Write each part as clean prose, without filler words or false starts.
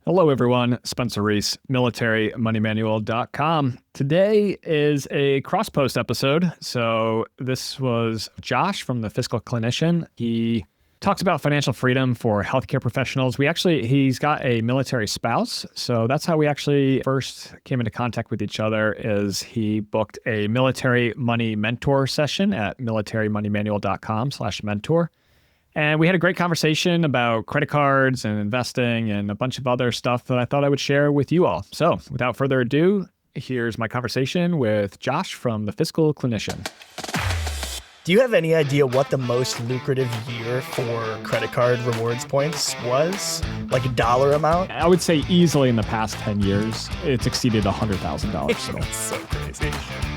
Hello, everyone. Spencer Reese, militarymoneymanual.com. Today is a cross-post episode. So this was Josh from the Fiscal Clinician. He talks about financial freedom for healthcare professionals. He's got a military spouse. So that's how we actually first came into contact with each other, is he booked a military money mentor session at militarymoneymanual.com/mentor. And we had a great conversation about credit cards and investing and a bunch of other stuff that I thought I would share with you all. So without further ado, here's my conversation with Josh from the Fiscal Clinician. Do you have any idea what the most lucrative year for credit card rewards points was? Like a dollar amount? I would say easily in the past 10 years, it's exceeded $100,000. That's so crazy.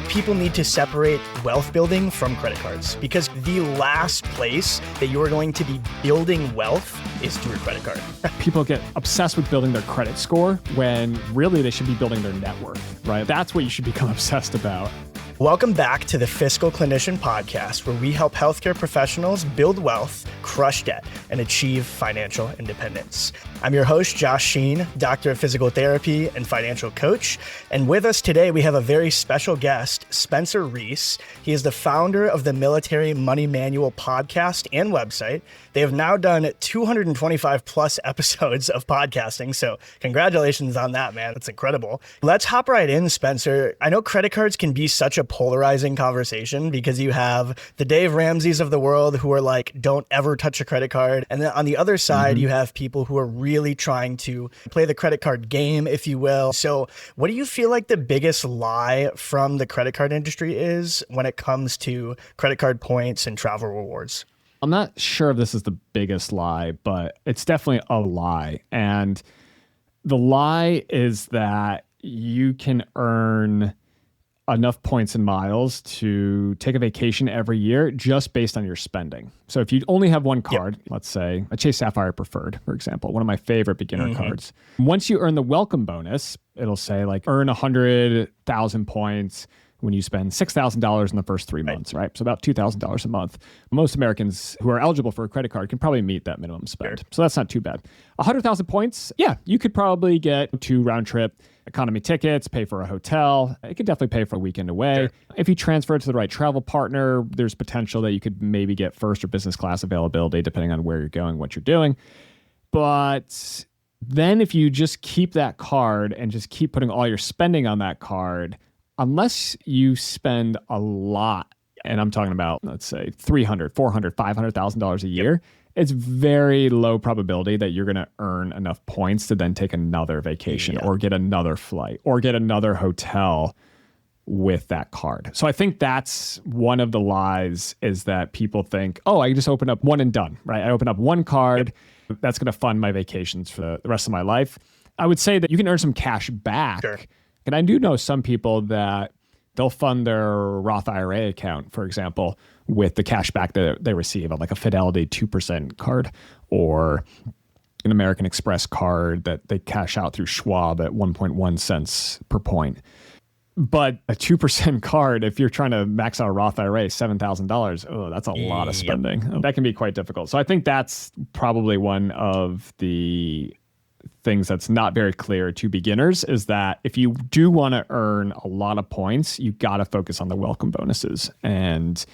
People need to separate wealth building from credit cards because the last place that you're going to be building wealth is through a credit card. People get obsessed with building their credit score when really they should be building their net worth, right? That's what you should become obsessed about. Welcome back to the Fiscal Clinician podcast, where we help healthcare professionals build wealth, crush debt, and achieve financial independence. I'm your host, Josh Sheen, doctor of physical therapy and financial coach. And with us today, we have a very special guest, Spencer Reese. He is the founder of the Military Money Manual podcast and website. They have now done 225 plus episodes of podcasting. So congratulations on that, man. That's incredible. Let's hop right in, Spencer. I know credit cards can be such a polarizing conversation because you have the Dave Ramseys of the world who are like, don't ever touch a credit card. And then on the other side, you have people who are really trying to play the credit card game, if you will. So what do you feel like the biggest lie from the credit card industry is when it comes to credit card points and travel rewards? I'm not sure if this is the biggest lie, but it's definitely a lie. And the lie is that you can earn enough points and miles to take a vacation every year just based on your spending. So if you only have one card, let's say a Chase Sapphire Preferred, for example, one of my favorite beginner cards. Once you earn the welcome bonus, it'll say like earn 100,000 points when you spend $6,000 in the first 3 months, right? So about $2,000 a month. Most Americans who are eligible for a credit card can probably meet that minimum spend. So that's not too bad. 100,000 points, yeah, you could probably get 2 round trip economy tickets, pay for a hotel. It could definitely pay for a weekend away. Sure. If you transfer it to the right travel partner, there's potential that you could maybe get first or business class availability depending on where you're going, what you're doing. But then if you just keep that card and just keep putting all your spending on that card, unless you spend a lot, and I'm talking about, let's say, $300,000, $400,000, $500,000 a year, it's very low probability that you're going to earn enough points to then take another vacation or get another flight or get another hotel with that card. So I think that's one of the lies, is that people think, oh, I just open up one and done, right? I open up one card, that's going to fund my vacations for the rest of my life. I would say that you can earn some cash back. Sure. And I do know some people that they'll fund their Roth IRA account, for example, with the cash back that they receive on like a Fidelity 2% card or an American Express card that they cash out through Schwab at 1.1 cents per point. But a 2% card, if you're trying to max out a Roth IRA, $7,000, oh, that's a lot of spending. That can be quite difficult. So I think that's probably one of the things that's not very clear to beginners, is that if you do want to earn a lot of points, you got to focus on the welcome bonuses. And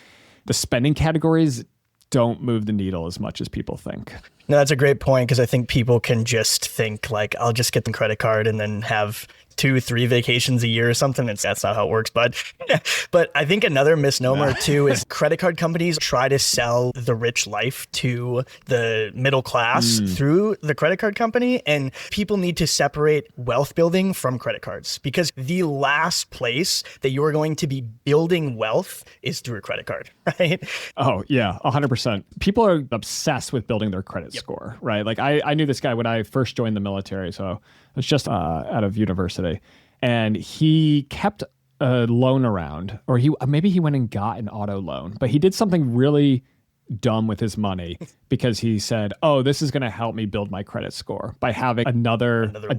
the spending categories don't move the needle as much as people think. No, that's a great point, because I think people can just think like, I'll just get the credit card and then have 2-3 vacations a year or something. That's not how it works, bud. But I think another misnomer too is credit card companies try to sell the rich life to the middle class through the credit card company. And people need to separate wealth building from credit cards, because the last place that you're going to be building wealth is through a credit card, right? Oh yeah, 100%. People are obsessed with building their credit score, right? Like I knew this guy when I first joined the military. So I was just out of university. And he kept a loan around, or maybe he went and got an auto loan, but he did something really dumb with his money because he said, oh, this is going to help me build my credit score by having a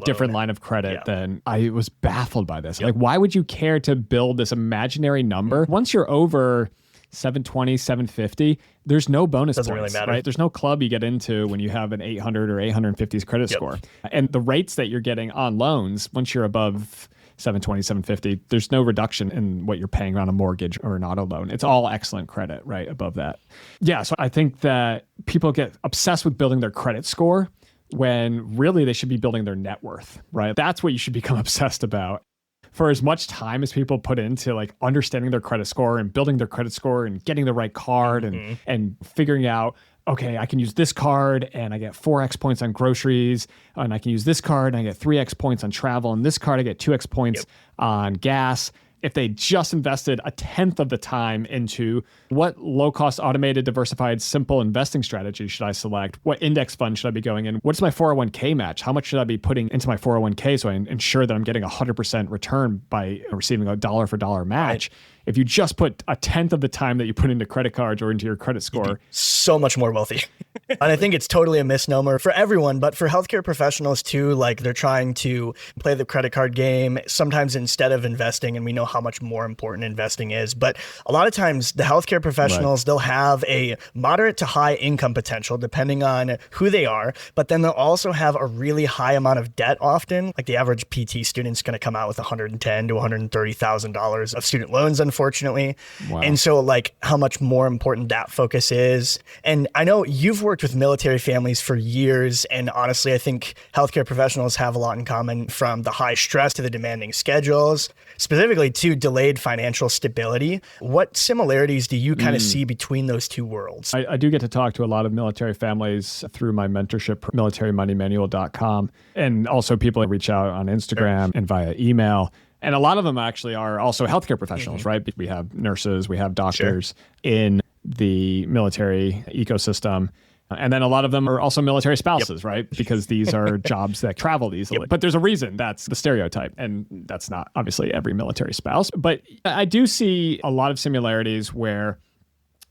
different line of credit. Than I was baffled by this. Like, why would you care to build this imaginary number? Once you're over 720, 750, there's no bonus Doesn't points, really matter. right? There's no club you get into when you have an 800 or 850s credit score. And the rates that you're getting on loans, once you're above 720, 750, there's no reduction in what you're paying on a mortgage or an auto loan. It's all excellent credit, right, above that. Yeah, so I think that people get obsessed with building their credit score when really they should be building their net worth, right? That's what you should become obsessed about. For as much time as people put into like understanding their credit score and building their credit score and getting the right card and figuring out, okay, I can use this card and I get 4x points on groceries, and I can use this card and I get 3x points on travel, and this card I get 2x points on gas. If they just invested a tenth of the time into what low-cost, automated, diversified, simple investing strategy should I select? What index fund should I be going in? What's my 401k match? How much should I be putting into my 401k so I ensure that I'm getting 100% return by receiving a dollar for dollar match? Right. If you just put a tenth of the time that you put into credit cards or into your credit score, so much more wealthy. And I think it's totally a misnomer for everyone, but for healthcare professionals too. Like, they're trying to play the credit card game sometimes instead of investing. And we know how much more important investing is. But a lot of times the healthcare professionals, they'll have a moderate to high income potential depending on who they are. But then they'll also have a really high amount of debt often. Like, the average PT student's going to come out with $110,000 to $130,000 of student loans, unfortunately. Wow. And so, like, how much more important that focus is. And I know you've worked with military families for years. And honestly, I think healthcare professionals have a lot in common, from the high stress to the demanding schedules, specifically to delayed financial stability. What similarities do you kind of see between those two worlds? I do get to talk to a lot of military families through my mentorship, militarymoneymanual.com. And also people reach out on Instagram and via email. And a lot of them actually are also healthcare professionals, right? We have nurses, we have doctors in the military ecosystem. And then a lot of them are also military spouses, right? Because these are jobs that travel easily. But there's a reason that's the stereotype. And that's not obviously every military spouse. But I do see a lot of similarities where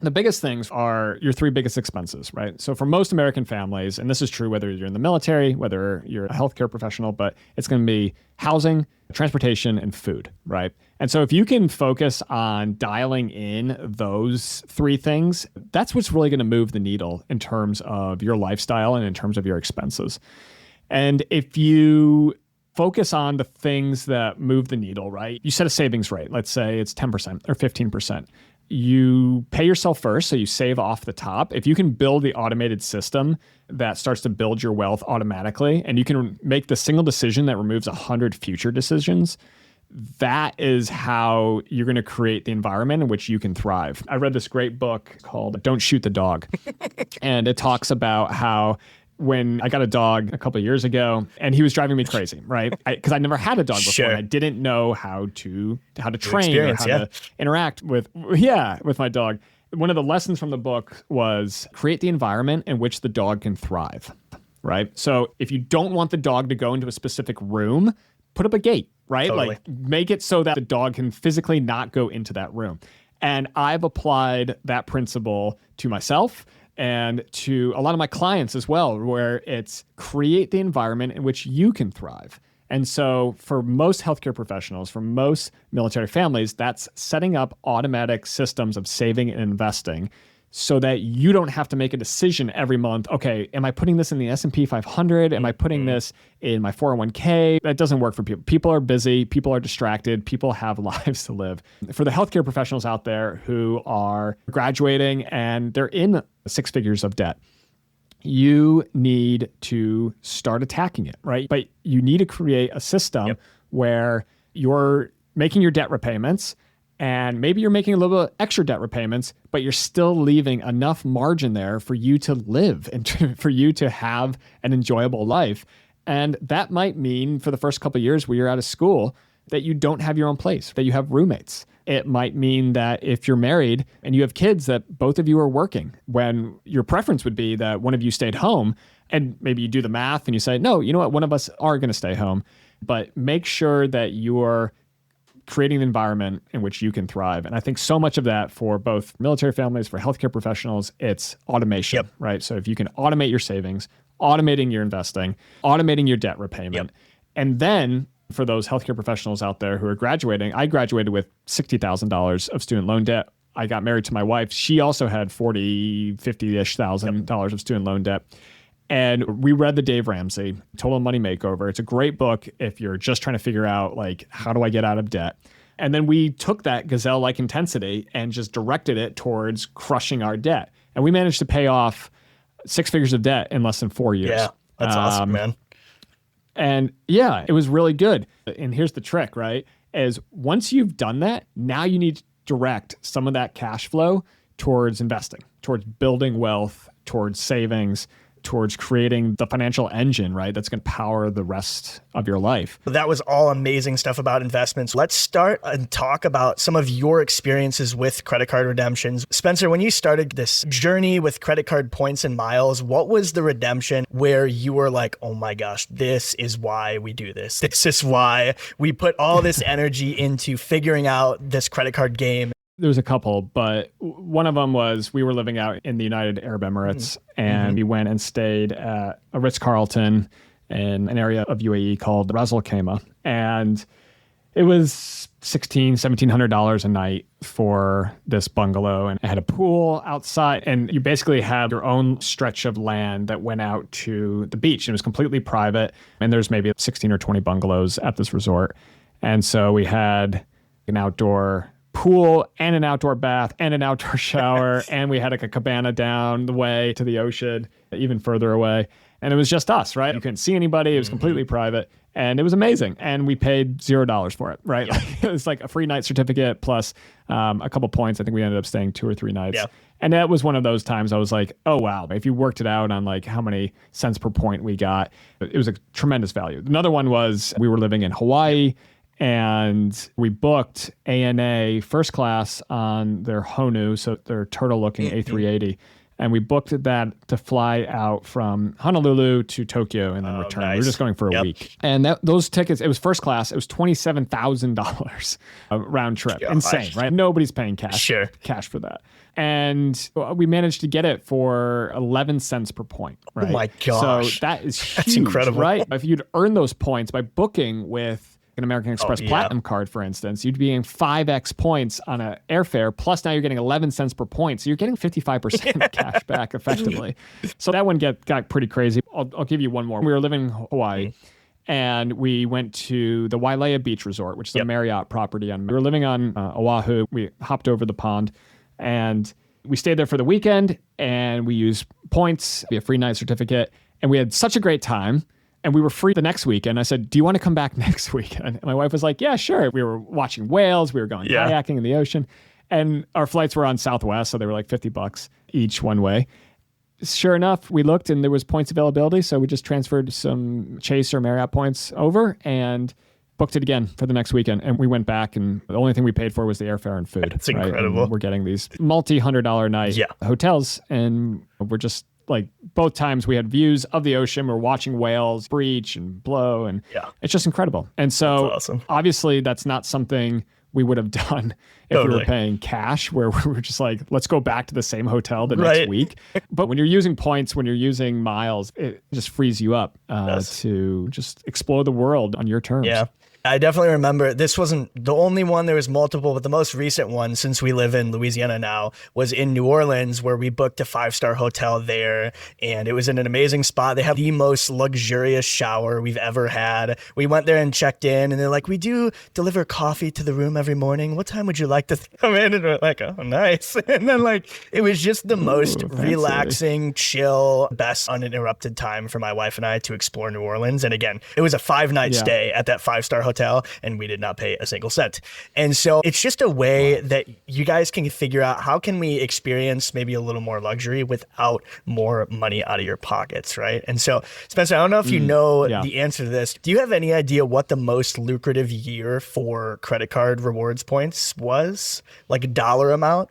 the biggest things are your three biggest expenses, right? So for most American families, and this is true whether you're in the military, whether you're a healthcare professional, but it's going to be housing, transportation, and food, right? And so if you can focus on dialing in those three things, that's what's really going to move the needle in terms of your lifestyle and in terms of your expenses. And if you focus on the things that move the needle, right? You set a savings rate. Let's say it's 10% or 15%. You pay yourself first, so you save off the top. If you can build the automated system that starts to build your wealth automatically, and you can make the single decision that removes 100 future decisions, that is how you're going to create the environment in which you can thrive. I read this great book called Don't Shoot the Dog. And it talks about how when I got a dog a couple of years ago, and he was driving me crazy, right? Because I never had a dog before. Sure. And I didn't know how to train or how to interact with my dog. One of the lessons from the book was create the environment in which the dog can thrive, right? So if you don't want the dog to go into a specific room, put up a gate, right? Totally. Like, make it so that the dog can physically not go into that room. And I've applied that principle to myself and to a lot of my clients as well, where it's create the environment in which you can thrive. And so for most healthcare professionals, for most military families, that's setting up automatic systems of saving and investing so that you don't have to make a decision every month. Okay, am I putting this in the S&P 500? Am I putting this in my 401k? That doesn't work for people. People are busy. People are distracted. People have lives to live. For the healthcare professionals out there who are graduating and they're in 6 figures of debt, you need to start attacking it, right? But you need to create a system where you're making your debt repayments, and maybe you're making a little bit extra debt repayments, but you're still leaving enough margin there for you to live and for you to have an enjoyable life. And that might mean for the first couple of years where you're out of school that you don't have your own place, that you have roommates. It might mean that if you're married and you have kids, that both of you are working, when your preference would be that one of you stayed home. And maybe you do the math and you say, no, you know what, one of us are going to stay home. But make sure that you're creating an environment in which you can thrive. And I think so much of that for both military families, for healthcare professionals, it's automation, right? So if you can automate your savings, automating your investing, automating your debt repayment, and then for those healthcare professionals out there who are graduating, I graduated with $60,000 of student loan debt. I got married to my wife, she also had 40, 50-ish thousand dollars of student loan debt. And we read the Dave Ramsey Total Money Makeover. It's a great book if you're just trying to figure out, like, how do I get out of debt? And then we took that gazelle-like intensity and just directed it towards crushing our debt. And we managed to pay off 6 figures of debt in less than 4 years. Yeah, that's awesome, man. And yeah, it was really good. And here's the trick, right? Is once you've done that, now you need to direct some of that cash flow towards investing, towards building wealth, towards savings, towards creating the financial engine, right? That's going to power the rest of your life. That was all amazing stuff about investments. Let's start and talk about some of your experiences with credit card redemptions. Spencer, when you started this journey with credit card points and miles, what was the redemption where you were like, oh my gosh, this is why we do this. This is why we put all this energy into figuring out this credit card game. There was a couple, but one of them was we were living out in the United Arab Emirates, and we went and stayed at a Ritz Carlton in an area of UAE called Ras Al Khaimah. And it was $1,700 a night for this bungalow, and it had a pool outside, and you basically had your own stretch of land that went out to the beach. It was completely private, and there's maybe 16 or 20 bungalows at this resort. And so we had an outdoor pool and an outdoor bath and an outdoor shower. And we had like a cabana down the way to the ocean, even further away. And it was just us, right? You couldn't see anybody. It was completely private. And it was amazing. And we paid $0 for it, right? It was like a free night certificate plus a couple points. I think we ended up staying 2 or 3 nights. Yeah. And that was one of those times I was like, oh, wow. If you worked it out on like how many cents per point we got, it was a tremendous value. Another one was we were living in Hawaii, and we booked ANA first class on their Honu, so their turtle-looking A380. And we booked that to fly out from Honolulu to Tokyo and then return. Nice. We were just going for a week. And those tickets, it was first class. It was $27,000 a round trip. Gosh. Insane, right? Nobody's paying cash for that. And we managed to get it for 11 cents per point, right? Oh my gosh. So that is huge, that's incredible. Right? If you'd earn those points by booking with an American Express Platinum card, for instance, you'd be getting 5x points on an airfare. Plus now you're getting 11 cents per point. So you're getting 55% cash back effectively. So that one got pretty crazy. I'll give you one more. We were living in Hawaii, and we went to the Wailea Beach Resort, which is a Marriott property. We were living on Oahu. We hopped over the pond, and we stayed there for the weekend, and we used points, a free night certificate, and we had such a great time. And we were free the next weekend. I said, do you want to come back next week? And my wife was like, yeah, sure. We were watching whales. We were going kayaking in the ocean. And our flights were on Southwest, so they were like $50 each one way. Sure enough, we looked and there was points availability. So we just transferred some Chase or Marriott points over and booked it again for the next weekend. And we went back, and the only thing we paid for was the airfare and food. It's incredible. And we're getting these multi-$100 night hotels, and we're just like, both times we had views of the ocean. We're watching whales breach and blow, and it's just incredible. And so obviously that's not something we would have done if we were paying cash, where we were just like, let's go back to the same hotel the next week. But when you're using points, when you're using miles, it just frees you up to just explore the world on your terms. Yeah. I definitely remember this wasn't the only one. There was multiple, but the most recent one, since we live in Louisiana now, was in New Orleans, where we booked a 5-star hotel there. And it was in an amazing spot. They have the most luxurious shower we've ever had. We went there and checked in, and they're like, we do deliver coffee to the room every morning. What time would you like to come in? And we're like, oh, nice. And then it was just the most relaxing, chill, best uninterrupted time for my wife and I to explore New Orleans. And again, it was a 5-night stay at that 5-star hotel, and we did not pay a single cent. And so it's just a way that you guys can figure out, how can we experience maybe a little more luxury without more money out of your pockets, right? And so, Spencer, I don't know if you know the answer to this. Do you have any idea what the most lucrative year for credit card rewards points was? Like a dollar amount?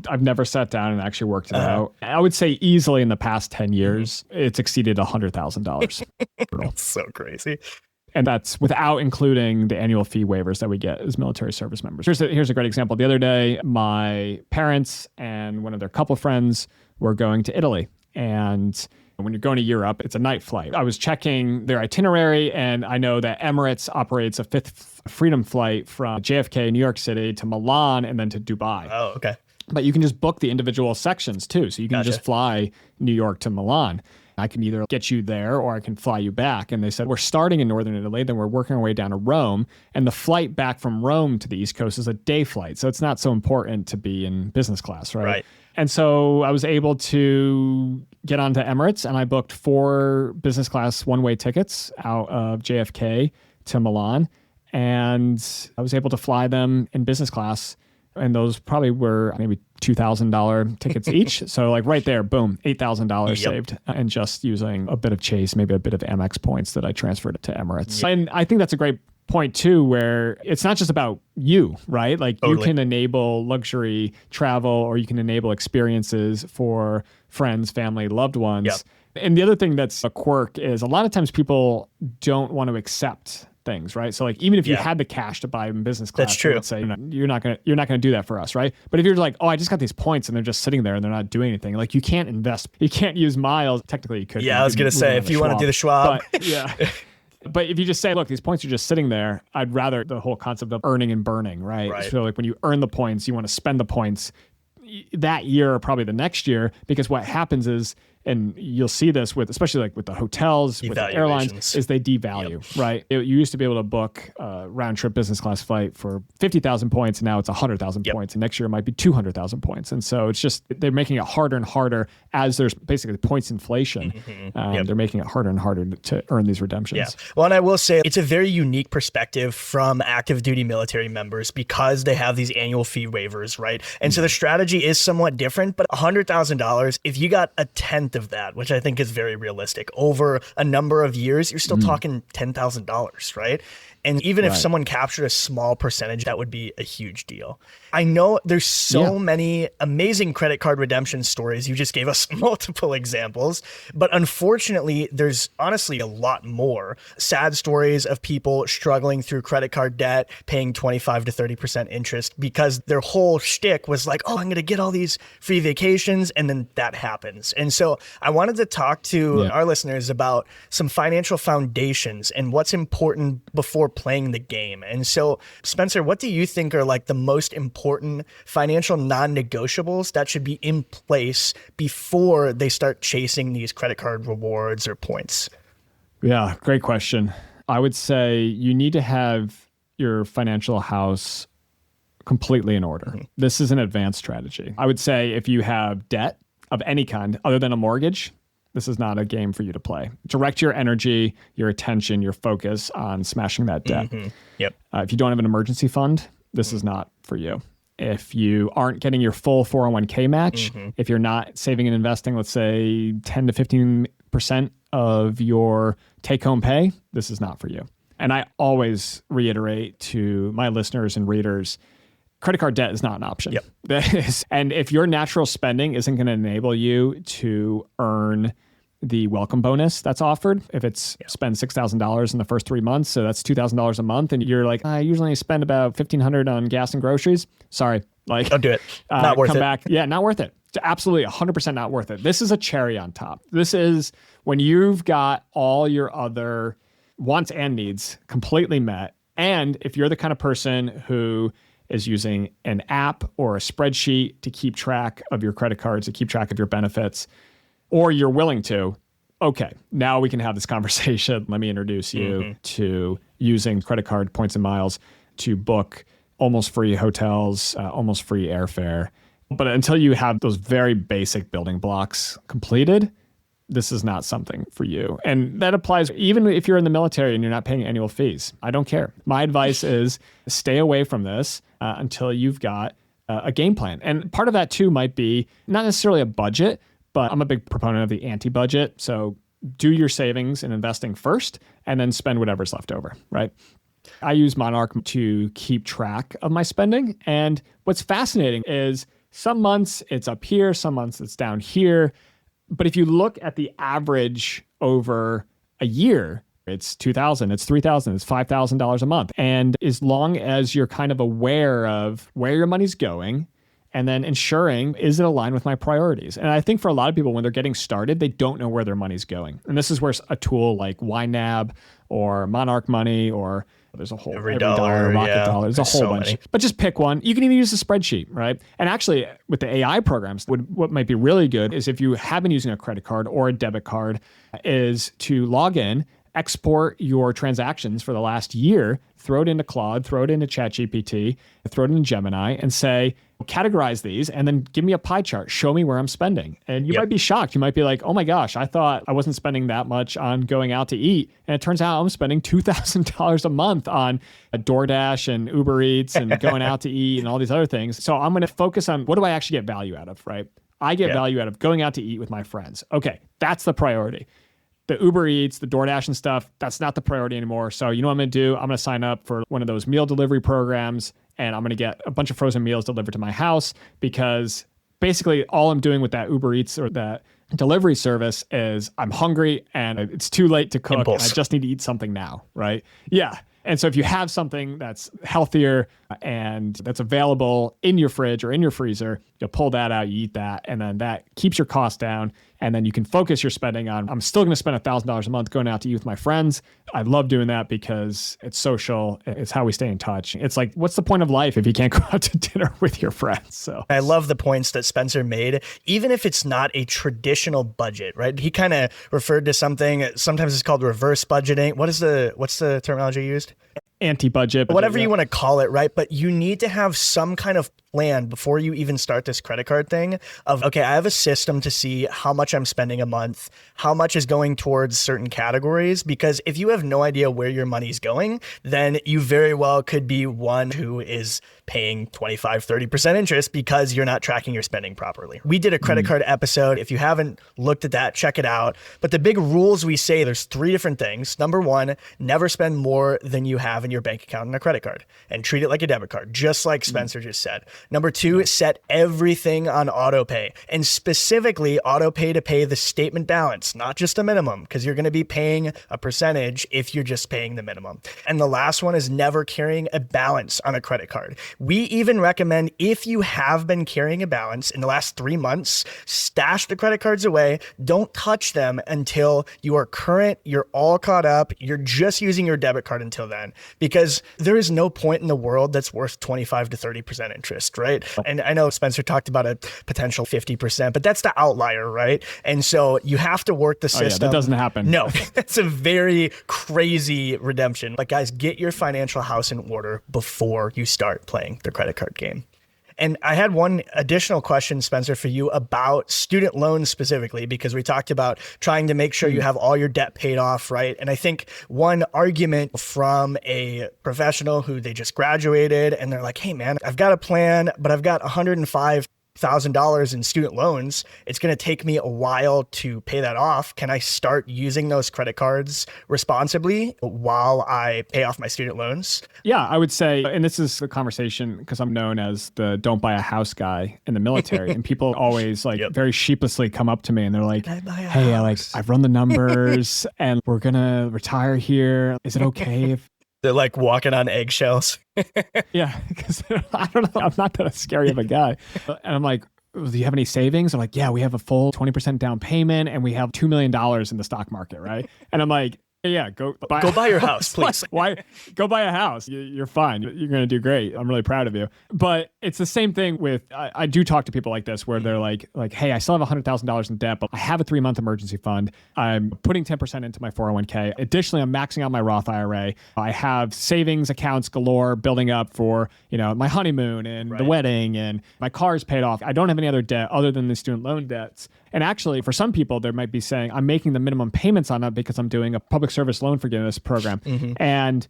I've never sat down and actually worked it out. I would say easily in the past 10 years, it's exceeded $100,000. That's so crazy. And that's without including the annual fee waivers that we get as military service members. Here's a great example. The other day, my parents and one of their couple friends were going to Italy. And when you're going to Europe, it's a night flight. I was checking their itinerary, and I know that Emirates operates a 5th Freedom flight from JFK, New York City, to Milan, and then to Dubai. Oh, okay. But you can just book the individual sections too. So you can just fly New York to Milan. I can either get you there or I can fly you back. And they said, we're starting in Northern Italy, then we're working our way down to Rome. And the flight back from Rome to the East Coast is a day flight. So it's not so important to be in business class, right? And so I was able to get onto Emirates, and I booked 4 business class one-way tickets out of JFK to Milan. And I was able to fly them in business class. And those probably were maybe $2,000 tickets each. So like right there, boom, $8,000 saved. And just using a bit of Chase, maybe a bit of Amex points that I transferred to Emirates. And I think that's a great point too, where it's not just about you, right? Like you can enable luxury travel, or you can enable experiences for friends, family, loved ones. And the other thing that's a quirk is a lot of times people don't want to accept things, right? So like even if you had the cash to buy in business class, that's true. Let's say you're not gonna do that for us, right? But if you're like, oh, I just got these points and they're just sitting there and they're not doing anything, like you can't invest, you can't use miles. Technically, you could. Yeah, I was gonna say if you want to do the Schwab, but, But if you just say, look, these points are just sitting there, I'd rather the whole concept of earning and burning, right? So like when you earn the points, you want to spend the points that year or probably the next year, because what happens is, and you'll see this with, especially like with the hotels, with the airlines, is they devalue, right? You used to be able to book a round trip business class flight for 50,000 points, and now it's 100,000 points, and next year it might be 200,000 points. And so it's just, they're making it harder and harder as there's basically points inflation. They're making it harder and harder to earn these redemptions. Well, and I will say it's a very unique perspective from active duty military members because they have these annual fee waivers, right? And so the strategy is somewhat different, but $100,000, if you got a tenth of that, which I think is very realistic, over a number of years, you're still talking $10,000, right? And even if someone captured a small percentage, that would be a huge deal. I know there's so many amazing credit card redemption stories. You just gave us multiple examples, but unfortunately, there's honestly a lot more sad stories of people struggling through credit card debt, paying 25 to 30% interest because their whole shtick was like, oh, I'm going to get all these free vacations. And then that happens. And so I wanted to talk to our listeners about some financial foundations and what's important before playing the game. And so, Spencer, what do you think are like the most important financial non-negotiables that should be in place before they start chasing these credit card rewards or points? Yeah, great question. I would say you need to have your financial house completely in order. This is an advanced strategy. I would say if you have debt of any kind other than a mortgage, this is not a game for you to play. Direct your energy, your attention, your focus on smashing that debt. If you don't have an emergency fund, this is not for you. If you aren't getting your full 401k match, if you're not saving and investing, let's say 10 to 15% of your take-home pay, this is not for you. And I always reiterate to my listeners and readers, credit card debt is not an option. And if your natural spending isn't going to enable you to earn the welcome bonus that's offered, if it's spend $6,000 in the first 3 months, so that's $2,000 a month, and you're like, I usually spend about $1,500 on gas and groceries. Sorry, like don't do it. Not worth it. Come back. Yeah, not worth it. It's absolutely 100% not worth it. This is a cherry on top. This is when you've got all your other wants and needs completely met, and if you're the kind of person who is using an app or a spreadsheet to keep track of your credit cards, to keep track of your benefits, or you're willing to, okay, now we can have this conversation. Let me introduce you to using credit card points and miles to book almost free hotels, almost free airfare. But until you have those very basic building blocks completed, this is not something for you. And that applies even if you're in the military and you're not paying annual fees. I don't care. My advice is stay away from this until you've got a game plan. And part of that too might be not necessarily a budget, but I'm a big proponent of the anti-budget. So do your savings and investing first, and then spend whatever's left over, right? I use Monarch to keep track of my spending. And what's fascinating is some months it's up here, some months it's down here. But if you look at the average over a year, it's $2,000, it's $3,000, it's $5,000 a month. And as long as you're kind of aware of where your money's going, and then ensuring, is it aligned with my priorities? And I think for a lot of people, when they're getting started, they don't know where their money's going. And this is where a tool like YNAB or Monarch Money, or there's a whole Every Dollar, Rocket Dollar, there's a whole bunch. Many. But just pick one. You can even use a spreadsheet, right? And actually, with the AI programs, what might be really good is if you have been using a credit card or a debit card, is to log in, export your transactions for the last year, throw it into Claude, throw it into ChatGPT, throw it into Gemini, and say, categorize these, and then give me a pie chart. Show me where I'm spending. And you might be shocked. You might be like, oh my gosh, I thought I wasn't spending that much on going out to eat. And it turns out I'm spending $2,000 a month on a DoorDash and Uber Eats and going out to eat and all these other things. So I'm going to focus on, what do I actually get value out of, right? I get value out of going out to eat with my friends. Okay, that's the priority. The Uber Eats, the DoorDash and stuff, that's not the priority anymore. So you know what I'm going to do? I'm going to sign up for one of those meal delivery programs, and I'm going to get a bunch of frozen meals delivered to my house, because basically all I'm doing with that Uber Eats or that delivery service is I'm hungry and it's too late to cook. And I just need to eat something now, right? Yeah. And so if you have something that's healthier and that's available in your fridge or in your freezer, you'll pull that out, you eat that, and then that keeps your costs down. And then you can focus your spending on, I'm still going to spend $1,000 a month going out to eat with my friends. I love doing that because it's social. It's how we stay in touch. It's like, what's the point of life if you can't go out to dinner with your friends? So I love the points that Spencer made, even if it's not a traditional budget, right? He kind of referred to something, sometimes it's called reverse budgeting. What's the terminology used? Anti-budget. Whatever you want to call it, right? But you need to have some kind of plan before you even start this credit card thing of, okay, I have a system to see how much I'm spending a month, how much is going towards certain categories, because if you have no idea where your money's going, then you very well could be one who is paying 25, 30% interest because you're not tracking your spending properly. We did a credit card episode. If you haven't looked at that, check it out. But the big rules we say, there's 3 different things. Number 1, never spend more than you have in your bank account on a credit card, and treat it like a debit card, just like Spencer just said. Number 2, set everything on auto pay, and specifically auto pay to pay the statement balance, not just a minimum, because you're going to be paying a percentage if you're just paying the minimum. And the last one is never carrying a balance on a credit card. We even recommend, if you have been carrying a balance in the last 3 months, stash the credit cards away. Don't touch them until you are current, you're all caught up, you're just using your debit card until then, because there is no point in the world that's worth 25 to 30% interest, right? And I know Spencer talked about a potential 50%, but that's the outlier, right? And so you have to work the system. That doesn't happen. No, it's a very crazy redemption. But guys, get your financial house in order before you start playing the credit card game. And I had one additional question, Spencer, for you about student loans specifically, because we talked about trying to make sure you have all your debt paid off, right? And I think one argument from a professional who they just graduated and they're like, hey man, I've got a plan, but I've got $105,000 in student loans. It's going to take me a while to pay that off. Can I start using those credit cards responsibly while I pay off my student loans? Yeah, I would say, and this is a conversation because I'm known as the don't buy a house guy in the military. And people always very sheepishly come up to me and they're like, hey, I've run the numbers and we're going to retire here. Is it okay if... They're like walking on eggshells. Yeah, because I don't know. I'm not that scary of a guy. And I'm like, do you have any savings? I'm like, yeah, we have a full 20% down payment and we have $2 million in the stock market, right? And I'm like, yeah, go buy your house, please. Why? Go buy a house. You're fine. You're going to do great. I'm really proud of you. But it's the same thing with, I do talk to people like this where they're like, hey, I still have $100,000 in debt, but I have a 3-month emergency fund. I'm putting 10% into my 401k. Additionally, I'm maxing out my Roth IRA. I have savings accounts galore building up for, my honeymoon and the wedding, and my car's paid off. I don't have any other debt other than the student loan debts. And actually, for some people, they might be saying, I'm making the minimum payments on that because I'm doing a public service loan forgiveness program. And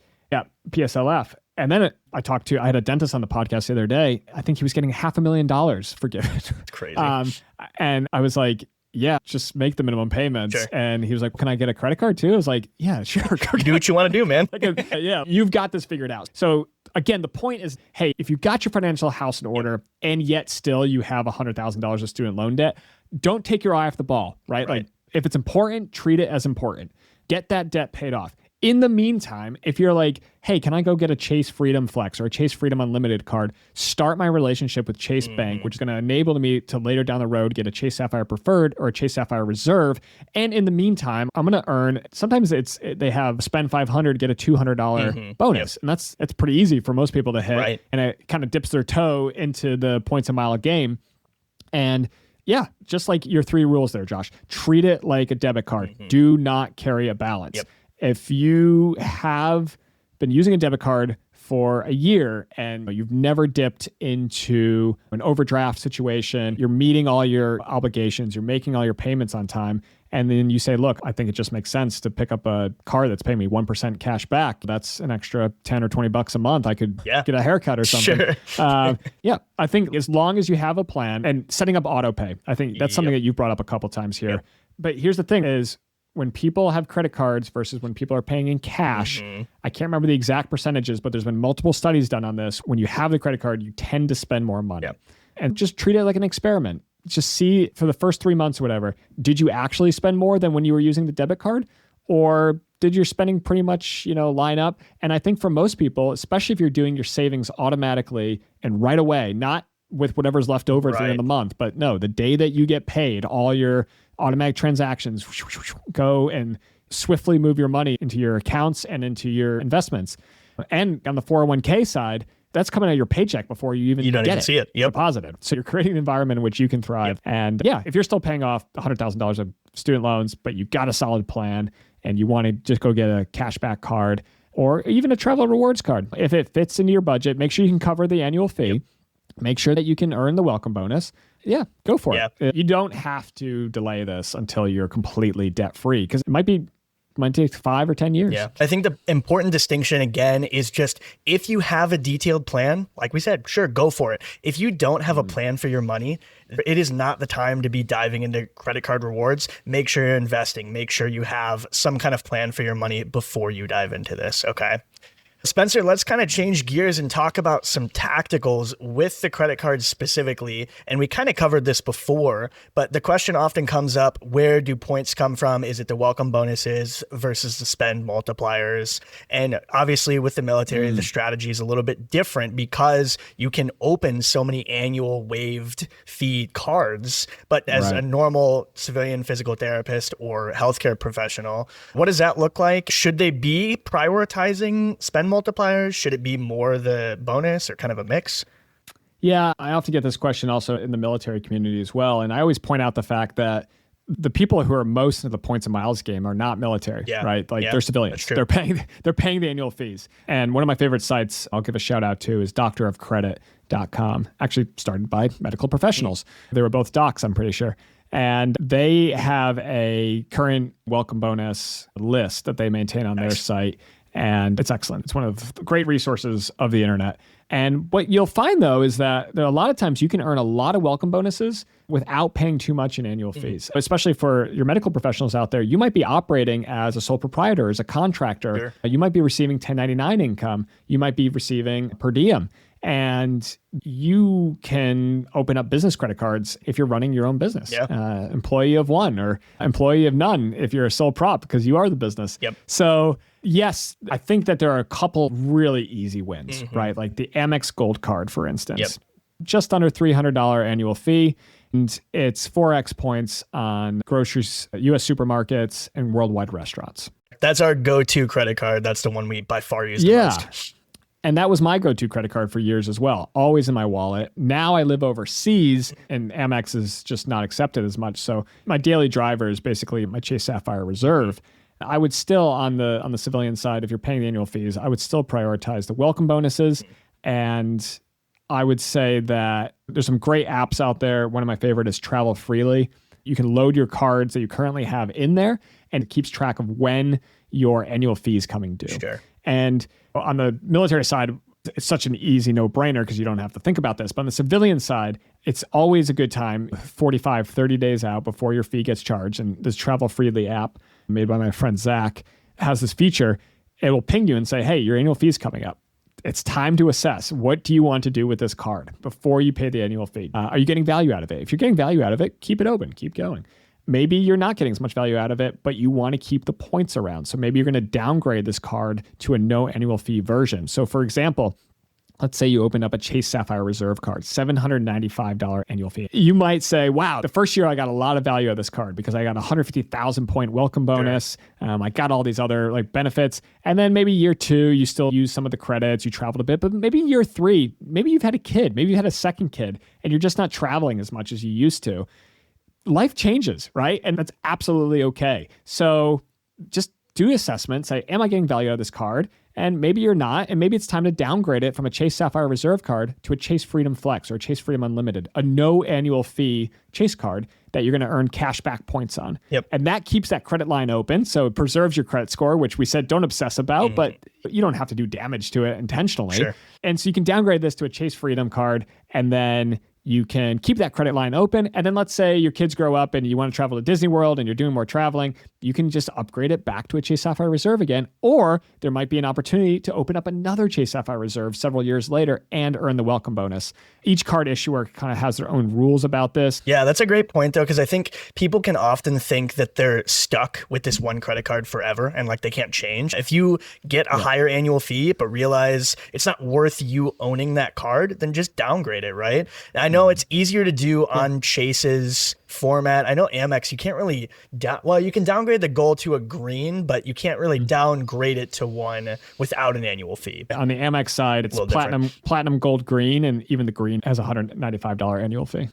PSLF. And then I had a dentist on the podcast the other day. I think he was getting $500,000 forgiven. That's crazy. And I was like, yeah, just make the minimum payments. Sure. And he was like, can I get a credit card too? I was like, yeah, sure. You do what you want to do, man. Yeah, you've got this figured out. So again, the point is, hey, if you got your financial house in order and yet still you have $100,000 of student loan debt, don't take your eye off the ball, right? Like if it's important, treat it as important. Get that debt paid off. In the meantime, if you're like, hey, can I go get a Chase Freedom Flex or a Chase Freedom Unlimited card, start my relationship with Chase Bank, which is going to enable me to later down the road get a Chase Sapphire Preferred or a Chase Sapphire Reserve. And in the meantime, I'm going to earn, sometimes they have spend $500, get a $200 bonus. And that's pretty easy for most people to hit. Right. And it kind of dips their toe into the points a mile game. And yeah, just like your 3 rules there, Josh, treat it like a debit card. Do not carry a balance. Yep. If you have been using a debit card for a year and you've never dipped into an overdraft situation, you're meeting all your obligations, you're making all your payments on time, and then you say, look, I think it just makes sense to pick up a card that's paying me 1% cash back. That's an extra $10 or $20 a month. I could get a haircut or something. Sure. I think as long as you have a plan and setting up auto pay, I think that's something that you've brought up a couple times here. Yep. But here's the thing is, when people have credit cards versus when people are paying in cash, I can't remember the exact percentages, but there's been multiple studies done on this. When you have the credit card, you tend to spend more money. And just treat it like an experiment. Just see for the first 3 months or whatever, did you actually spend more than when you were using the debit card? Or did your spending pretty much, line up? And I think for most people, especially if you're doing your savings automatically and right away, not with whatever's left over at the end of the month, but no, the day that you get paid, all your automatic transactions go and swiftly move your money into your accounts and into your investments. And on the 401k side, that's coming out of your paycheck before you even see it. Yep. Deposited. So you're creating an environment in which you can thrive. And if you're still paying off $100,000 of student loans, but you've got a solid plan and you want to just go get a cashback card or even a travel rewards card, if it fits into your budget, make sure you can cover the annual fee. Make sure that you can earn the welcome bonus. Yeah, go for it. You don't have to delay this until you're completely debt-free because it might take 5 or 10 years. Yeah. I think the important distinction again is just if you have a detailed plan, like we said, sure, go for it. If you don't have a plan for your money, it is not the time to be diving into credit card rewards. Make sure you're investing. Make sure you have some kind of plan for your money before you dive into this. Okay. Spencer, let's kind of change gears and talk about some tacticals with the credit cards specifically. And we kind of covered this before, but the question often comes up, where do points come from? Is it the welcome bonuses versus the spend multipliers? And obviously with the military, the strategy is a little bit different because you can open so many annual waived fee cards. But as a normal civilian physical therapist or healthcare professional, what does that look like? Should they be prioritizing spend multipliers? Should it be more the bonus or kind of a mix? Yeah, I often get this question also in the military community as well. And I always point out the fact that the people who are most into the points and miles game are not military, right? Like they're civilians. They're paying the annual fees. And one of my favorite sites I'll give a shout out to is doctorofcredit.com, actually started by medical professionals. They were both docs, I'm pretty sure. And they have a current welcome bonus list that they maintain on their site. And it's excellent. It's one of the great resources of the internet. And what you'll find, though, is that there are a lot of times you can earn a lot of welcome bonuses without paying too much in annual fees. Especially for your medical professionals out there, you might be operating as a sole proprietor, as a contractor. You might be receiving 1099 income. You might be receiving per diem. And you can open up business credit cards if you're running your own business. Employee of one or employee of none if you're a sole prop because you are the business. So yes, I think that there are a couple really easy wins, right? Like the Amex Gold Card, for instance. Just under $300 annual fee. And it's 4x points on groceries, U.S. supermarkets, and worldwide restaurants. That's our go-to credit card. That's the one we by far use the most. And that was my go-to credit card for years as well, always in my wallet. Now I live overseas and Amex is just not accepted as much. So my daily driver is basically my Chase Sapphire Reserve. I would still, on the civilian side, if you're paying the annual fees, I would still prioritize the welcome bonuses. And I would say that there's some great apps out there. One of my favorite is Travel Freely. You can load your cards that you currently have in there, and it keeps track of when your annual fee is coming due. And on the military side, it's such an easy no-brainer because you don't have to think about this. But on the civilian side, it's always a good time, 45, 30 days out before your fee gets charged. And this Travel Freely app made by my friend Zach has this feature. It will ping you and say, hey, your annual fee is coming up. It's time to assess. What do you want to do with this card before you pay the annual fee? Are you getting value out of it? If you're getting value out of it, keep it open, keep going. maybe you're not getting as much value out of it, but you want to keep the points around. So maybe you're going to downgrade this card to a no annual fee version. So for example, let's say you open up a Chase Sapphire Reserve card, $795 annual fee. You might say, wow, the first year I got a lot of value out of this card because I got a 150,000 point welcome bonus. Sure. I got all these other like benefits. And then maybe year 2, you still use some of the credits, you traveled a bit, but maybe year 3, maybe you've had a kid, maybe you had a second kid and you're just not traveling as much as you used to. Life changes, right? And that's absolutely okay. So just do assessment, say, am I getting value out of this card? And maybe you're not, and maybe it's time to downgrade it from a Chase Sapphire Reserve card to a Chase Freedom Flex or a Chase Freedom Unlimited, a no annual fee Chase card that you're going to earn cash back points on. Yep. And that keeps that credit line open, so it preserves your credit score, which we said don't obsess about, but you don't have to do damage to it intentionally. Sure. And so you can downgrade this to a Chase Freedom card, and then you can keep that credit line open. And then let's say your kids grow up and you want to travel to Disney World and you're doing more traveling, you can just upgrade it back to a Chase Sapphire Reserve again. Or there might be an opportunity to open up another Chase Sapphire Reserve several years later and earn the welcome bonus. Each card issuer kind of has their own rules about this. Yeah, that's a great point though, because I think people can often think that they're stuck with this one credit card forever and like they can't change. If you get a higher annual fee, but realize it's not worth you owning that card, then just downgrade it, right? I know it's easier to do on Chase's format. I know Amex, you can't really, you can downgrade the gold to a green, but you can't really downgrade it to one without an annual fee. On the Amex side, it's platinum, gold, green, and even the green has a $195 annual fee.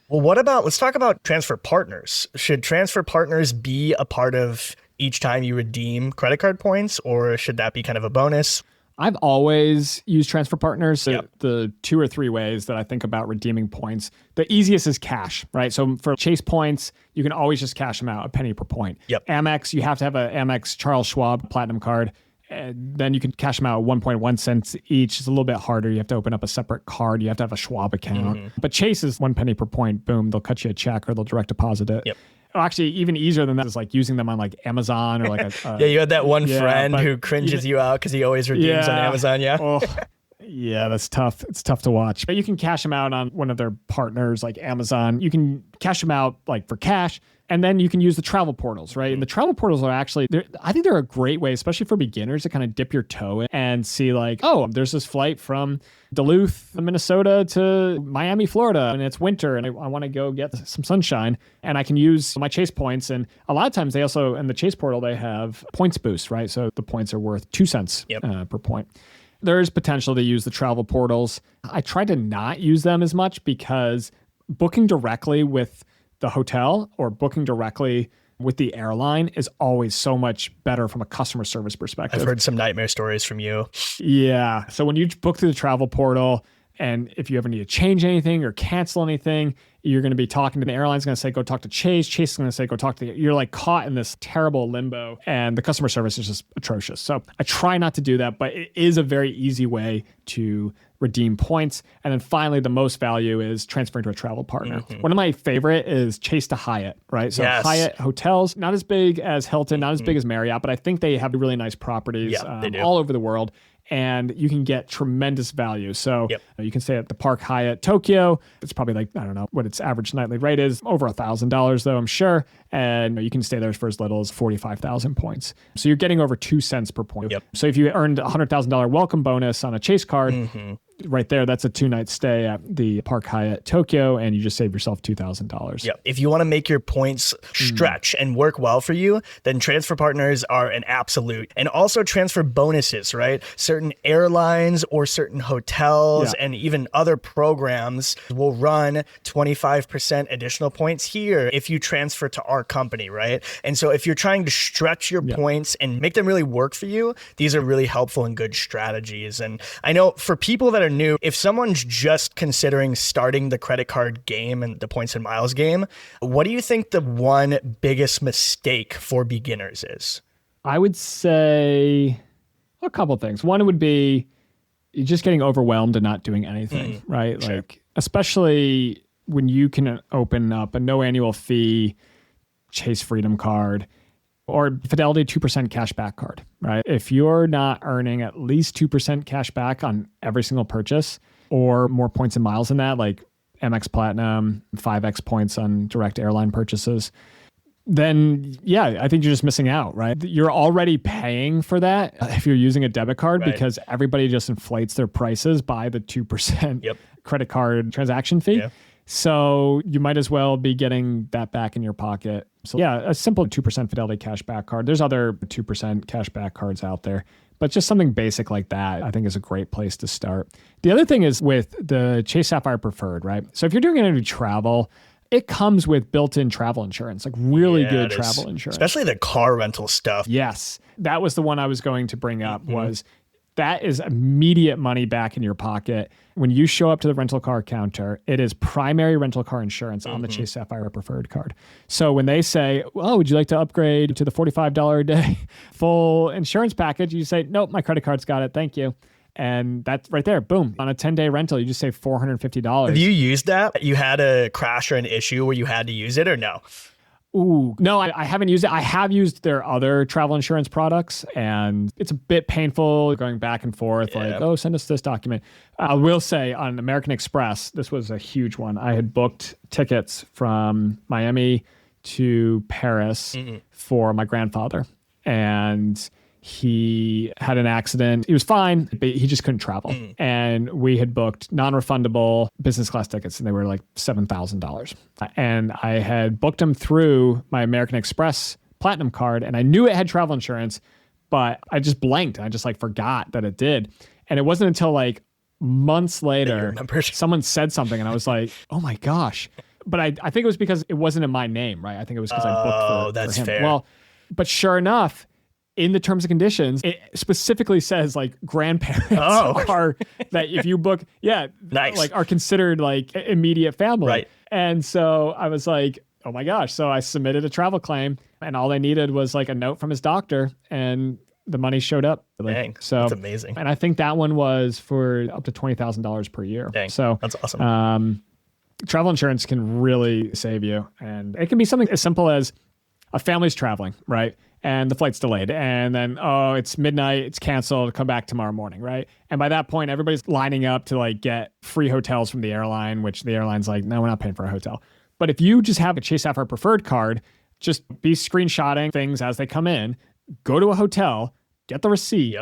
Well, let's talk about transfer partners. Should transfer partners be a part of each time you redeem credit card points, or should that be kind of a bonus? I've always used transfer partners. The 2 or 3 ways that I think about redeeming points. The easiest is cash, right? So for Chase points, you can always just cash them out, a penny per point. Amex, you have to have an Amex Charles Schwab Platinum card. And then you can cash them out at 1.1 cents each. It's a little bit harder. You have to open up a separate card. You have to have a Schwab account. But Chase is 1 penny per point. Boom, they'll cut you a check or they'll direct deposit it. Actually, even easier than that is like using them on like Amazon or like yeah, you had that one friend who cringes you out because he always redeems on Amazon. Yeah, that's tough. It's tough to watch. But you can cash them out on one of their partners like Amazon. You can cash them out like for cash. And then you can use the travel portals, right? And the travel portals are actually, I think they're a great way, especially for beginners, to kind of dip your toe in and see like, oh, there's this flight from Duluth, Minnesota to Miami, Florida, and it's winter and I want to go get some sunshine. And I can use my Chase points. And a lot of times they also, in the Chase portal, they have points boost, right? So the points are worth 2 cents per point. There's potential to use the travel portals. I try to not use them as much because booking directly with the hotel or booking directly with the airline is always so much better from a customer service perspective. I've heard some nightmare stories from you. Yeah. So when you book through the travel portal, and if you ever need to change anything or cancel anything, you're going to be talking to the airline's going to say, go talk to Chase. Chase is going to say, go talk to you're like caught in this terrible limbo and the customer service is just atrocious. So I try not to do that, but it is a very easy way to redeem points. And then finally, the most value is transferring to a travel partner. One of my favorite is Chase to Hyatt, right? So Hyatt hotels, not as big as Hilton, not as big as Marriott, but I think they have really nice properties all over the world. And you can get tremendous value. So you can stay at the Park Hyatt Tokyo. It's probably like, I don't know what its average nightly rate is, over $1,000 though, I'm sure. And you can stay there for as little as 45,000 points. So you're getting over 2 cents per point. So if you earned a $100,000 welcome bonus on a Chase card, right there, that's a 2-night stay at the Park Hyatt Tokyo, and you just save yourself $2,000. If you want to make your points stretch and work well for you, then transfer partners are an absolute. And also transfer bonuses, right? Certain airlines or certain hotels and even other programs will run 25% additional points here if you transfer to our company, right? And so if you're trying to stretch your points and make them really work for you, these are really helpful and good strategies. And I know for people that are new, if someone's just considering starting the credit card game and the points and miles game, what do you think the one biggest mistake for beginners is? I would say a couple of things. One would be you're just getting overwhelmed and not doing anything, right? Sure. Like, especially when you can open up a no annual fee Chase Freedom card or Fidelity 2% cash back card, right? If you're not earning at least 2% cash back on every single purchase or more points and miles than that, like Amex Platinum, 5x points on direct airline purchases, then yeah, I think you're just missing out, right? You're already paying for that if you're using a debit card because everybody just inflates their prices by the 2% credit card transaction fee. Yep. So you might as well be getting that back in your pocket. So yeah, a simple 2% Fidelity cashback card. There's other 2% cashback cards out there, but just something basic like that, I think is a great place to start. The other thing is with the Chase Sapphire Preferred, right? So if you're doing any travel, it comes with built-in travel insurance, like really good travel insurance. Especially the car rental stuff. Yes. That was the one I was going to bring up was that is immediate money back in your pocket. When you show up to the rental car counter, it is primary rental car insurance on the Chase Sapphire Preferred card. So when they say, well, would you like to upgrade to the $45 a day full insurance package? You say, nope, my credit card's got it. Thank you. And that's right there. Boom. On a 10-day rental, you just save $450. Have you used that? You had a crash or an issue where you had to use it or no? Ooh, no, I haven't used it. I have used their other travel insurance products, and it's a bit painful going back and forth, like, oh, send us this document. I will say on American Express, this was a huge one. I had booked tickets from Miami to Paris for my grandfather, and he had an accident. He was fine, but he just couldn't travel. And we had booked non-refundable business class tickets, and they were like $7,000. And I had booked them through my American Express Platinum card, and I knew it had travel insurance, but I just blanked. I just like forgot that it did. And it wasn't until like months later, someone said something, and I was like, oh my gosh. But I think it was because it wasn't in my name, right? I think it was because I booked for him. Fair. Well, but sure enough, in the terms and conditions, it specifically says like grandparents are that if you book, like are considered like immediate family. Right. And so I was like, oh my gosh. So I submitted a travel claim, and all they needed was like a note from his doctor, and the money showed up. Dang, so that's amazing. And I think that one was for up to $20,000 per year. Dang, so that's awesome. Travel insurance can really save you, and it can be something as simple as a family's traveling, right? And the flight's delayed, and then, oh, it's midnight, it's canceled, come back tomorrow morning, right? And by that point, everybody's lining up to like get free hotels from the airline, which the airline's like, no, we're not paying for a hotel. But if you just have a Chase Sapphire Preferred card, just be screenshotting things as they come in, go to a hotel, get the receipt,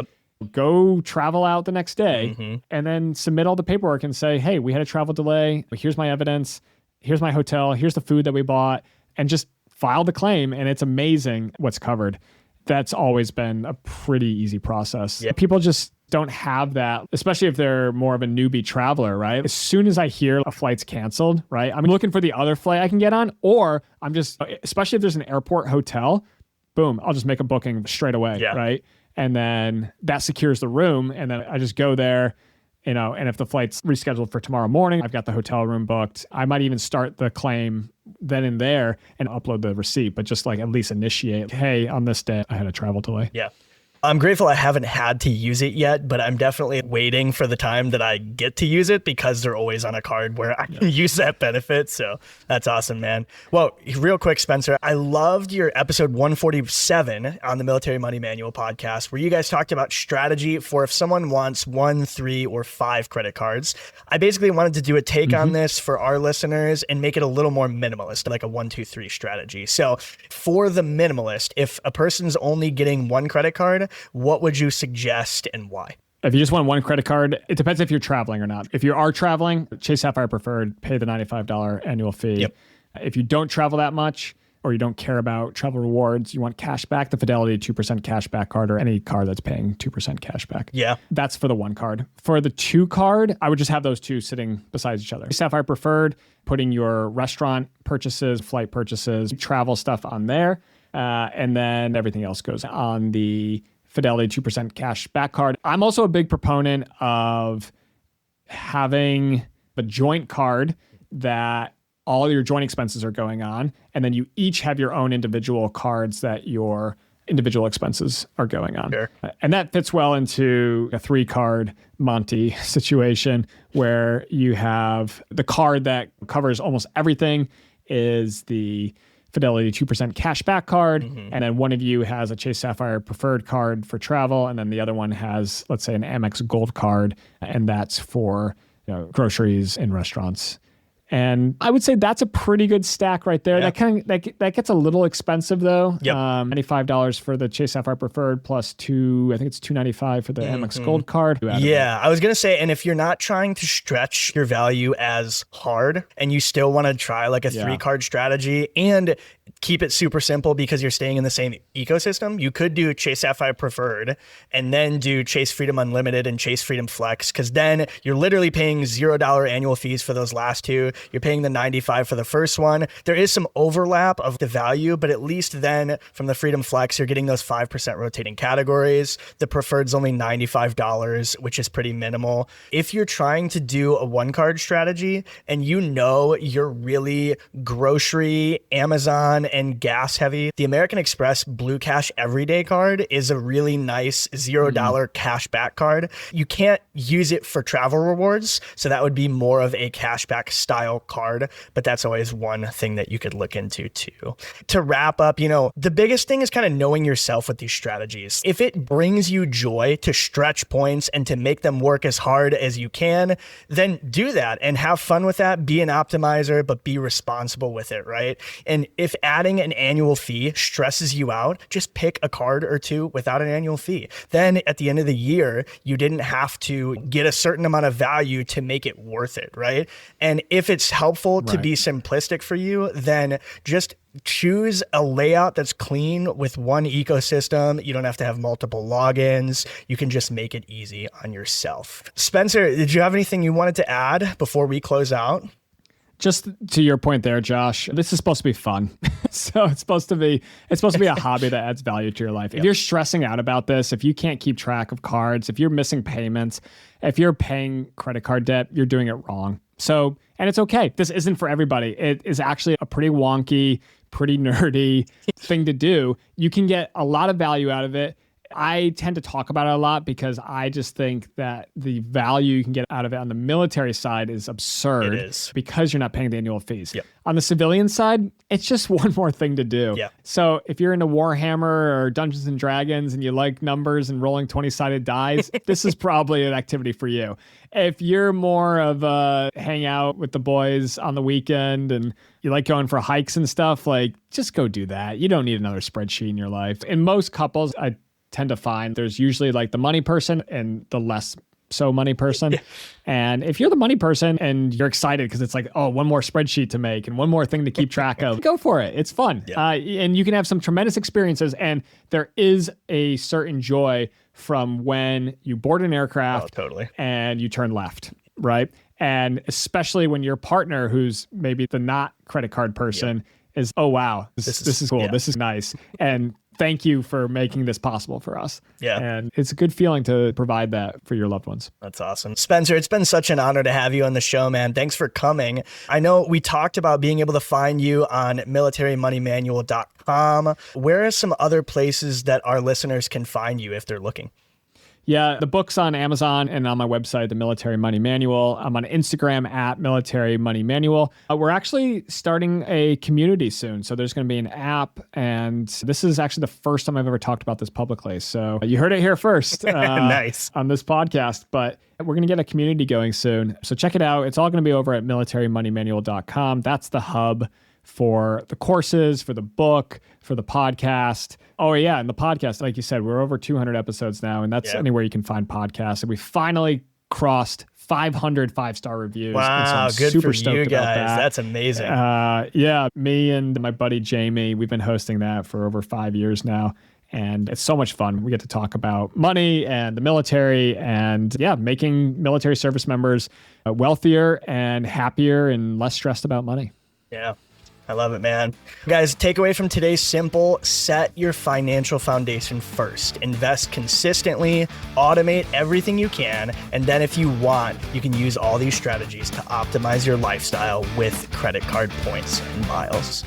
go travel out the next day, and then submit all the paperwork and say, hey, we had a travel delay, here's my evidence, here's my hotel, here's the food that we bought, and just file the claim, and it's amazing what's covered. That's always been a pretty easy process. Yeah. People just don't have that, especially if they're more of a newbie traveler, right? As soon as I hear a flight's canceled, right, I'm looking for the other flight I can get on, or I'm just, especially if there's an airport hotel, boom, I'll just make a booking straight away, right? And then that secures the room, and then I just go there, and if the flight's rescheduled for tomorrow morning, I've got the hotel room booked. I might even start the claim then and there and upload the receipt, but just like at least initiate, hey, on this day, I had a travel delay. Yeah. I'm grateful I haven't had to use it yet, but I'm definitely waiting for the time that I get to use it because they're always on a card where I can use that benefit. So that's awesome, man. Well, real quick, Spencer, I loved your episode 147 on the Military Money Manual podcast, where you guys talked about strategy for if someone wants 1, 3, or 5 credit cards. I basically wanted to do a take on this for our listeners and make it a little more minimalist, like a 1, 2, 3 strategy. So for the minimalist, if a person's only getting 1 credit card, what would you suggest and why? If you just want 1 credit card, it depends if you're traveling or not. If you are traveling, Chase Sapphire Preferred, pay the $95 annual fee. Yep. If you don't travel that much, or you don't care about travel rewards, you want cash back, the Fidelity 2% cash back card, or any card that's paying 2% cash back. Yeah. That's for the 1 card. For the 2 card, I would just have those 2 sitting beside each other. Sapphire Preferred, putting your restaurant purchases, flight purchases, travel stuff on there. And then everything else goes on the Fidelity 2% cash back card. I'm also a big proponent of having a joint card that all your joint expenses are going on, and then you each have your own individual cards that your individual expenses are going on. Sure. And that fits well into a 3-card Monty situation where you have the card that covers almost everything is the Fidelity 2% cash back card. And then one of you has a Chase Sapphire Preferred card for travel. And then the other one has, let's say, an Amex Gold card. And that's for groceries in restaurants. And I would say that's a pretty good stack right there. Yeah. That gets a little expensive though. Yep. $95 for the Chase Sapphire Preferred plus I think it's $295 for the Amex Gold card. Yeah, I was going to say, and if you're not trying to stretch your value as hard and you still want to try like a 3-card strategy and keep it super simple because you're staying in the same ecosystem, you could do Chase Sapphire Preferred and then do Chase Freedom Unlimited and Chase Freedom Flex, because then you're literally paying $0 annual fees for those last two. You're paying the $95 for the first one. There is some overlap of the value, but at least then from the Freedom Flex, you're getting those 5% rotating categories. The Preferred's only $95, which is pretty minimal. If you're trying to do a 1-card strategy and you know you're really grocery, Amazon, and gas heavy, the American Express Blue Cash Everyday card is a really nice $0 cash back card. You can't use it for travel rewards, so that would be more of a cashback style card, but that's always one thing that you could look into too. To wrap up, the biggest thing is kind of knowing yourself with these strategies. If it brings you joy to stretch points and to make them work as hard as you can, then do that and have fun with that. Be an optimizer, but be responsible with it, right? And if adding an annual fee stresses you out, just pick a card or two without an annual fee. Then at the end of the year, you didn't have to get a certain amount of value to make it worth it, right? And if it's helpful to be simplistic for you, then just choose a layout that's clean with one ecosystem. You don't have to have multiple logins. You can just make it easy on yourself. Spencer, did you have anything you wanted to add before we close out? Just to your point there, Josh, this is supposed to be fun. So it's supposed to be a hobby that adds value to your life. If you're stressing out about this, if you can't keep track of cards, if you're missing payments, if you're paying credit card debt, you're doing it wrong. So, and it's okay. This isn't for everybody. It is actually a pretty wonky, pretty nerdy thing to do. You can get a lot of value out of it. I tend to talk about it a lot because I just think that the value you can get out of it on the military side is absurd. It is. Because you're not paying the annual fees. Yep. On the civilian side, it's just one more thing to do. Yep. So if you're into Warhammer or Dungeons and Dragons and you like numbers and rolling 20-sided dice, this is probably an activity for you. If you're more of a hang out with the boys on the weekend and you like going for hikes and stuff, like just go do that. You don't need another spreadsheet in your life. In most couples, I tend to find there's usually like the money person and the less so money person. And if you're the money person and you're excited because it's like, oh, one more spreadsheet to make and one more thing to keep track of, go for it. It's fun. And you can have some tremendous experiences. And there is a certain joy from when you board an aircraft and you turn left, right? And especially when your partner, who's maybe the not credit card person, is, oh, wow, this is cool. This is nice. And thank you for making this possible for us. Yeah. And it's a good feeling to provide that for your loved ones. That's awesome. Spencer, it's been such an honor to have you on the show, man. Thanks for coming. I know we talked about being able to find you on militarymoneymanual.com. Where are some other places that our listeners can find you if they're looking? Yeah, the book's on Amazon and on my website, The Military Money Manual. I'm on Instagram at Military Money Manual. We're actually starting a community soon. So there's going to be an app. And this is actually the first time I've ever talked about this publicly. So you heard it here first. Nice. On this podcast. But we're going to get a community going soon. So check it out. It's all going to be over at militarymoneymanual.com. That's the hub for the courses, for the book, for the podcast. Oh, yeah. And the podcast, like you said, we're over 200 episodes now, and that's anywhere you can find podcasts. And we finally crossed 500 5-star reviews. Wow, so good for you guys. That's amazing. Yeah, me and my buddy Jamie, we've been hosting that for over 5 years now. And it's so much fun. We get to talk about money and the military and making military service members wealthier and happier and less stressed about money. Yeah. I love it, man. Guys, takeaway from today's simple: set your financial foundation first. Invest consistently, automate everything you can, and then if you want, you can use all these strategies to optimize your lifestyle with credit card points and miles.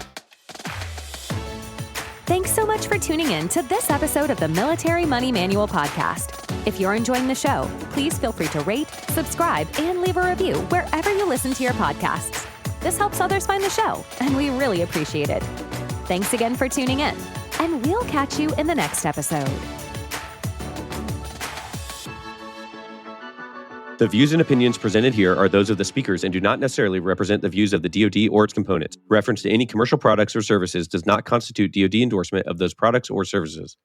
Thanks so much for tuning in to this episode of the Military Money Manual podcast. If you're enjoying the show, please feel free to rate, subscribe, and leave a review wherever you listen to your podcasts. This helps others find the show, and we really appreciate it. Thanks again for tuning in, and we'll catch you in the next episode. The views and opinions presented here are those of the speakers and do not necessarily represent the views of the DoD or its components. Reference to any commercial products or services does not constitute DoD endorsement of those products or services.